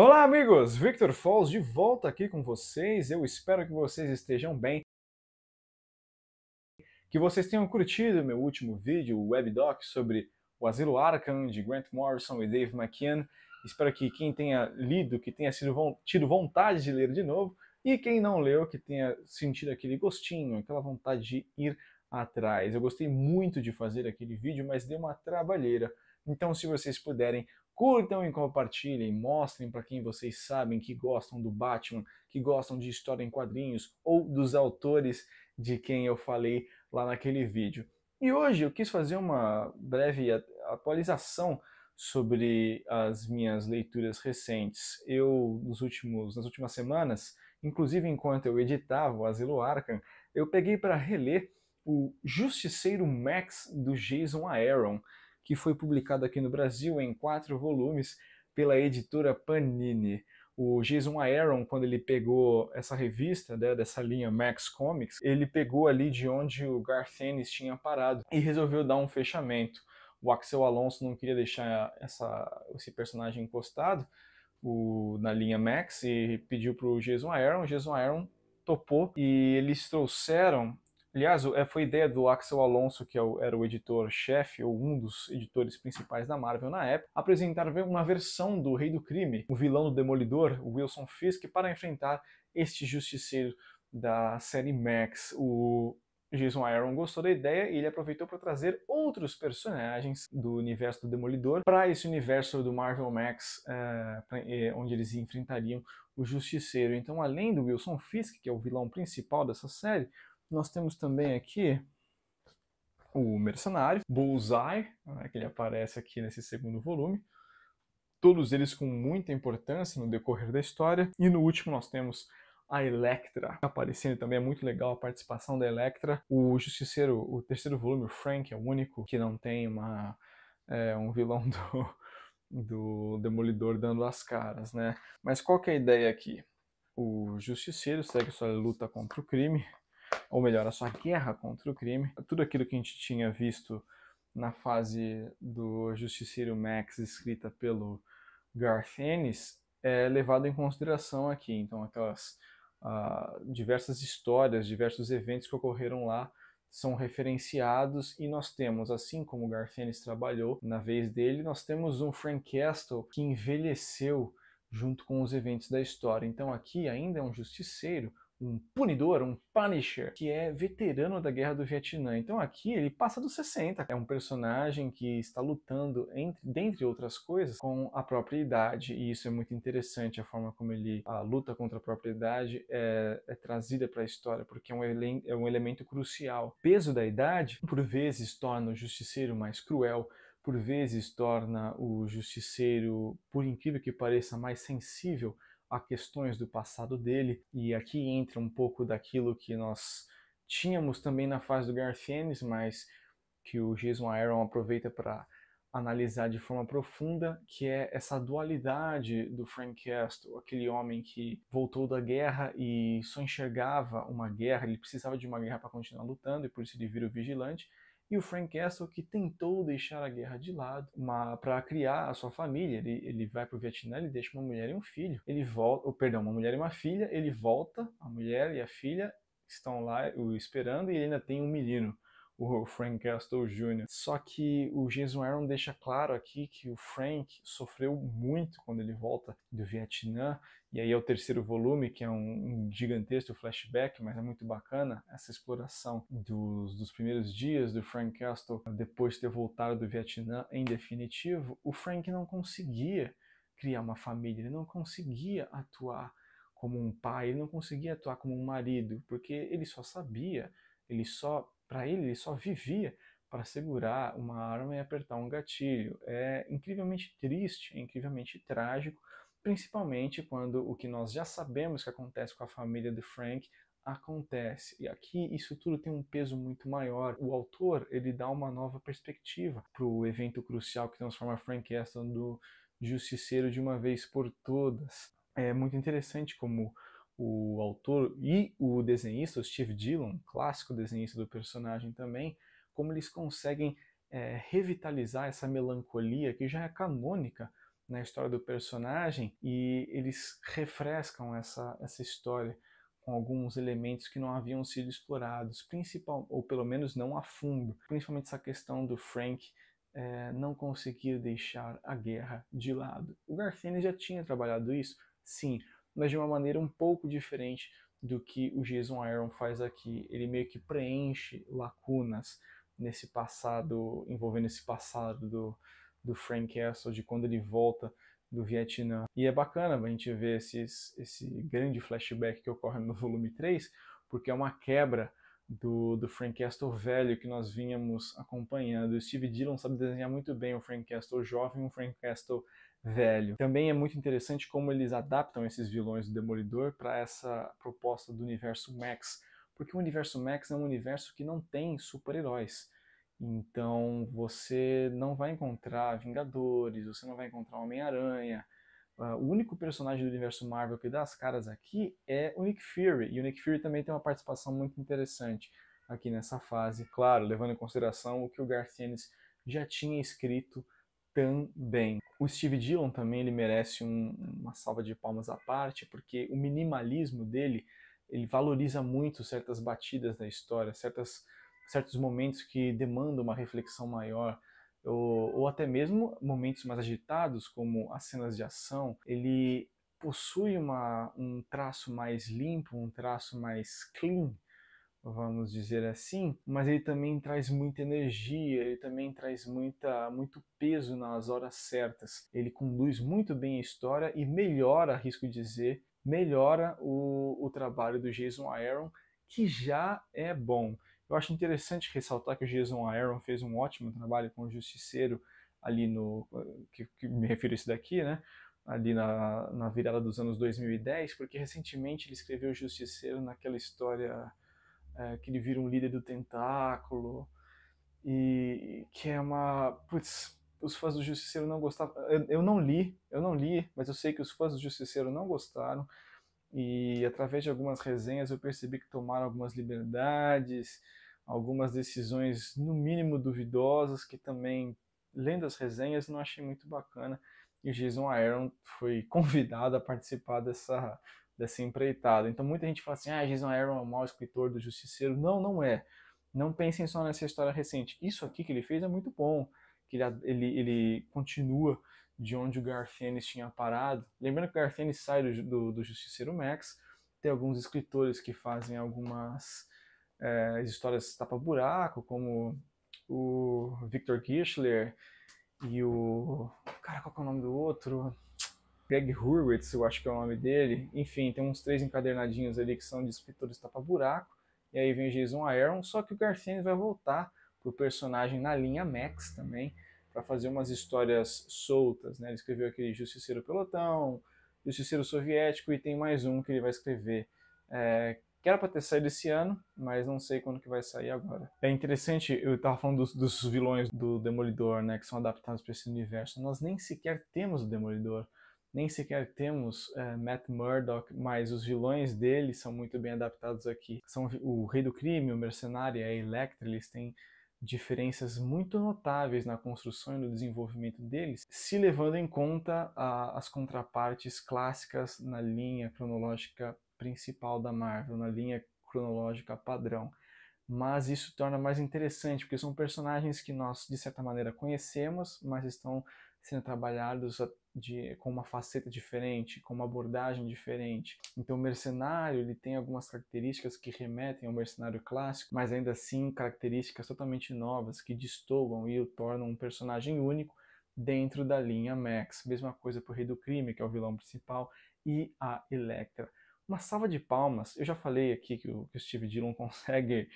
Olá, amigos! Victor Falls de volta aqui com vocês. Eu espero que vocês estejam bem, que vocês tenham curtido meu último vídeo, o webdoc sobre o Asilo Arkham de Grant Morrison e Dave McKean. Espero que quem tenha lido, que tenha tido vontade de ler de novo, e quem não leu, que tenha sentido aquele gostinho, aquela vontade de ir atrás. Eu gostei muito de fazer aquele vídeo, mas deu uma trabalheira. Então, se vocês puderem, curtam e compartilhem, mostrem para quem vocês sabem que gostam do Batman, que gostam de história em quadrinhos ou dos autores de quem eu falei lá naquele vídeo. E hoje eu quis fazer uma breve atualização sobre as minhas leituras recentes. Nas últimas semanas, inclusive enquanto eu editava o Asilo Arkham, eu peguei para reler o Justiceiro Max do Jason Aaron, que foi publicado aqui no Brasil em 4 volumes pela editora Panini. O Jason Aaron, quando ele pegou essa revista, né, dessa linha Max Comics, ele pegou ali de onde o Garth Ennis tinha parado e resolveu dar um fechamento. O Axel Alonso não queria deixar esse personagem encostado na linha Max e pediu para o Jason Aaron. O Jason Aaron topou e eles trouxeram. Aliás, foi ideia do Axel Alonso, que era o editor-chefe, ou um dos editores principais da Marvel na época, apresentar uma versão do Rei do Crime, o vilão do Demolidor, o Wilson Fisk, para enfrentar este justiceiro da série Max. O Jason Aaron gostou da ideia e ele aproveitou para trazer outros personagens do universo do Demolidor para esse universo do Marvel Max, onde eles enfrentariam o Justiceiro. Então, além do Wilson Fisk, que é o vilão principal dessa série, nós temos também aqui o Mercenário, Bullseye, né, que ele aparece aqui nesse segundo volume. Todos eles com muita importância no decorrer da história. E no último nós temos a Elektra aparecendo também. É muito legal a participação da Elektra. O Justiceiro, o terceiro volume, o Frank, é o único que não tem um vilão do Demolidor dando as caras, né? Mas qual que é a ideia aqui? O Justiceiro segue sua luta contra o crime, ou melhor, a sua guerra contra o crime. Tudo aquilo que a gente tinha visto na fase do Justiceiro Max, escrita pelo Garth Ennis, é levado em consideração aqui. Então, aquelas diversas histórias, diversos eventos que ocorreram lá são referenciados, e nós temos, assim como o Garth Ennis trabalhou na vez dele, nós temos um Frank Castle que envelheceu junto com os eventos da história. Então aqui ainda é um justiceiro, um punidor, um Punisher, que é veterano da Guerra do Vietnã. Então aqui ele passa dos 60. É um personagem que está lutando, dentre outras coisas, com a própria idade. E isso é muito interessante, a forma como a luta contra a própria idade é trazida para a história, porque é um elemento crucial. O peso da idade, por vezes, torna o justiceiro mais cruel, por vezes torna o justiceiro, por incrível que pareça, mais sensível a questões do passado dele. E aqui entra um pouco daquilo que nós tínhamos também na fase do Garth Ennis, mas que o Jason Aaron aproveita para analisar de forma profunda, que é essa dualidade do Frank Castle, aquele homem que voltou da guerra e só enxergava uma guerra, ele precisava de uma guerra para continuar lutando, e por isso ele vira o vigilante. E o Frank Castle, que tentou deixar a guerra de lado para criar a sua família. Ele vai para o Vietnã, ele deixa uma mulher e um filho. Ele volta, uma mulher e uma filha, ele volta, a mulher e a filha estão lá o esperando, e ele ainda tem um menino, o Frank Castle Jr. Só que o Jason Aaron deixa claro aqui que o Frank sofreu muito quando ele volta do Vietnã, e aí é o terceiro volume, que é um gigantesco flashback, mas é muito bacana essa exploração dos primeiros dias do Frank Castle depois de ter voltado do Vietnã em definitivo. O Frank não conseguia criar uma família, ele não conseguia atuar como um pai, ele não conseguia atuar como um marido, porque ele só sabia, para ele só vivia para segurar uma arma e apertar um gatilho. É incrivelmente triste, é incrivelmente trágico, principalmente quando o que nós já sabemos que acontece com a família de Frank acontece. E aqui isso tudo tem um peso muito maior. O autor, ele dá uma nova perspectiva para o evento crucial que transforma Frank Castle no justiceiro de uma vez por todas. É muito interessante como o autor e o desenhista, o Steve Dillon, clássico desenhista do personagem também, como eles conseguem revitalizar essa melancolia que já é canônica na história do personagem e eles refrescam essa história com alguns elementos que não haviam sido explorados, ou pelo menos não a fundo. Principalmente essa questão do Frank não conseguir deixar a guerra de lado. O Garth já tinha trabalhado isso, sim, mas de uma maneira um pouco diferente do que o Jason Aaron faz aqui. Ele meio que preenche lacunas nesse passado, envolvendo esse passado do Frank Castle, de quando ele volta do Vietnã. E é bacana a gente ver esse grande flashback que ocorre no volume 3, porque é uma quebra do Frank Castle velho que nós vínhamos acompanhando. O Steve Dillon sabe desenhar muito bem o Frank Castle jovem e o Frank Castle velho. Também é muito interessante como eles adaptam esses vilões do Demolidor para essa proposta do universo Max, porque o universo Max é um universo que não tem super-heróis. Então você não vai encontrar Vingadores, você não vai encontrar Homem-Aranha. O único personagem do universo Marvel que dá as caras aqui é o Nick Fury. E o Nick Fury também tem uma participação muito interessante aqui nessa fase. Claro, levando em consideração o que o Garth Ennis já tinha escrito também. O Steve Dillon também ele merece uma salva de palmas à parte, porque o minimalismo dele, ele valoriza muito certas batidas da história, certos momentos que demandam uma reflexão maior, ou até mesmo momentos mais agitados, como as cenas de ação. Ele possui um traço mais limpo, um traço mais clean, vamos dizer assim, mas ele também traz muita energia, ele também traz muito peso nas horas certas. Ele conduz muito bem a história e melhora, arrisco dizer, melhora o trabalho do Jason Aaron, que já é bom. Eu acho interessante ressaltar que o Jason Aaron fez um ótimo trabalho com o Justiceiro ali que me refiro a esse daqui, né? Ali na virada dos anos 2010, porque recentemente ele escreveu o Justiceiro naquela história que ele vira um líder do tentáculo, e que é uma... Putz, os fãs do Justiceiro não gostavam. Eu não li, mas eu sei que os fãs do Justiceiro não gostaram, e através de algumas resenhas eu percebi que tomaram algumas liberdades, algumas decisões no mínimo duvidosas, que também, lendo as resenhas, não achei muito bacana, e o Jason Aaron foi convidado a participar dessa empreitada. Então muita gente fala assim, Jason Aaron é o mau escritor do Justiceiro. Não, não é. Não pensem só nessa história recente. Isso aqui que ele fez é muito bom, que ele continua de onde o Garth Ennis tinha parado. Lembrando que o Garth Ennis sai do Justiceiro Max, tem alguns escritores que fazem algumas histórias tapa-buraco, como o Victor Kirchler e o... Cara, qual que é o nome do outro? Greg Hurwitz, eu acho que é o nome dele. Enfim, tem uns 3 encadernadinhos ali que são de escritores tapa-buraco. E aí vem Jason Aaron, só que o Garth Ennis vai voltar pro personagem na linha Max também, para fazer umas histórias soltas, né? Ele escreveu aquele Justiceiro Pelotão, Justiceiro Soviético, e tem mais um que ele vai escrever, que era para ter saído esse ano, mas não sei quando que vai sair agora. É interessante, eu estava falando dos vilões do Demolidor, né, que são adaptados para esse universo. Nós nem sequer temos o Demolidor, nem sequer temos Matt Murdock, mas os vilões dele são muito bem adaptados aqui. São o Rei do Crime, o Mercenário e a Elektra, eles têm diferenças muito notáveis na construção e no desenvolvimento deles, se levando em conta as contrapartes clássicas na linha cronológica principal da Marvel, na linha cronológica padrão. Mas isso torna mais interessante, porque são personagens que nós, de certa maneira, conhecemos, mas estão sendo trabalhados com uma faceta diferente, com uma abordagem diferente. Então o Mercenário ele tem algumas características que remetem ao Mercenário clássico, mas ainda assim características totalmente novas que destoam e o tornam um personagem único dentro da linha Max. Mesma coisa para o Rei do Crime, que é o vilão principal, e a Elektra. Uma salva de palmas. Eu já falei aqui que o Steve Dillon consegue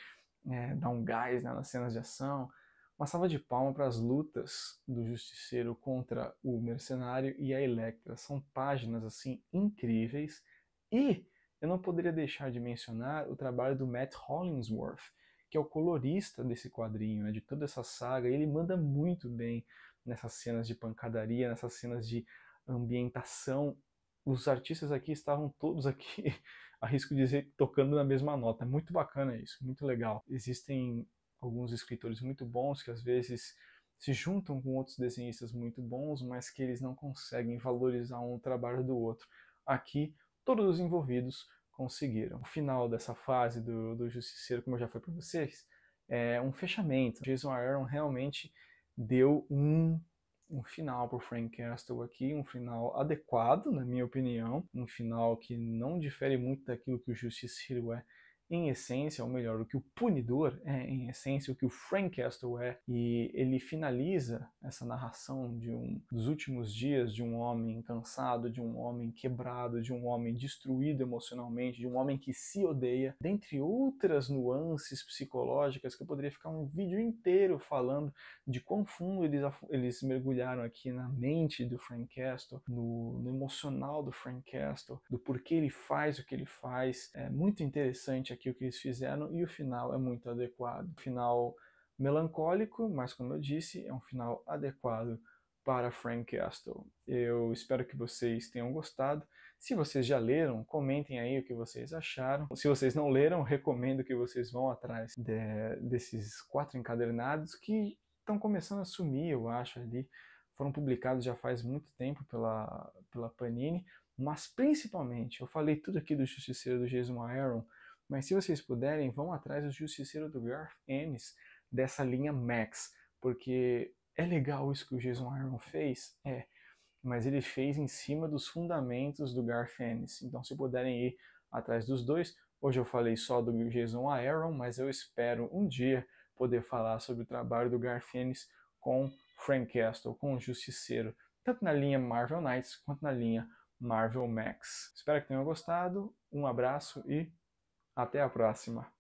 dar um gás, né, nas cenas de ação. Uma salva de palmas para as lutas do Justiceiro contra o Mercenário e a Elektra. São páginas assim incríveis. E eu não poderia deixar de mencionar o trabalho do Matt Hollingsworth, que é o colorista desse quadrinho, né, de toda essa saga. Ele manda muito bem nessas cenas de pancadaria, nessas cenas de ambientação. Os artistas aqui estavam todos aqui, arrisco dizer, tocando na mesma nota. É muito bacana isso, muito legal. Existem alguns escritores muito bons que às vezes se juntam com outros desenhistas muito bons, mas que eles não conseguem valorizar um trabalho do outro. Aqui, todos os envolvidos conseguiram. O final dessa fase do Justiceiro, como eu já falei para vocês, é um fechamento. Jason Aaron realmente deu um final para o Frank Castle aqui, um final adequado, na minha opinião, um final que não difere muito daquilo que o Justiceiro é em essência, ou melhor, o que o Punidor é em essência, o que o Frank Castle é, e ele finaliza essa narração dos últimos dias de um homem cansado, de um homem quebrado, de um homem destruído emocionalmente, de um homem que se odeia, dentre outras nuances psicológicas que eu poderia ficar um vídeo inteiro falando de quão fundo eles mergulharam aqui na mente do Frank Castle, no emocional do Frank Castle, do porquê ele faz o que ele faz. É muito interessante aqui o que eles fizeram e o final é muito adequado. O final melancólico, mas como eu disse, é um final adequado para Frank Castle. Eu espero que vocês tenham gostado. Se vocês já leram, comentem aí o que vocês acharam. Se vocês não leram, recomendo que vocês vão atrás desses 4 encadernados que estão começando a sumir, eu acho, ali. Foram publicados já faz muito tempo pela Panini, mas principalmente, eu falei tudo aqui do Justiceiro do Jason Aaron, mas se vocês puderem, vão atrás do Justiceiro do Garth Ennis, dessa linha Max, porque é legal isso que o Jason Aaron fez, mas ele fez em cima dos fundamentos do Garth Ennis. Então, se puderem ir atrás dos dois, hoje eu falei só do Jason Aaron, mas eu espero um dia poder falar sobre o trabalho do Garth Ennis com Frank Castle, com o Justiceiro, tanto na linha Marvel Knights quanto na linha Marvel Max. Espero que tenham gostado, um abraço e até a próxima!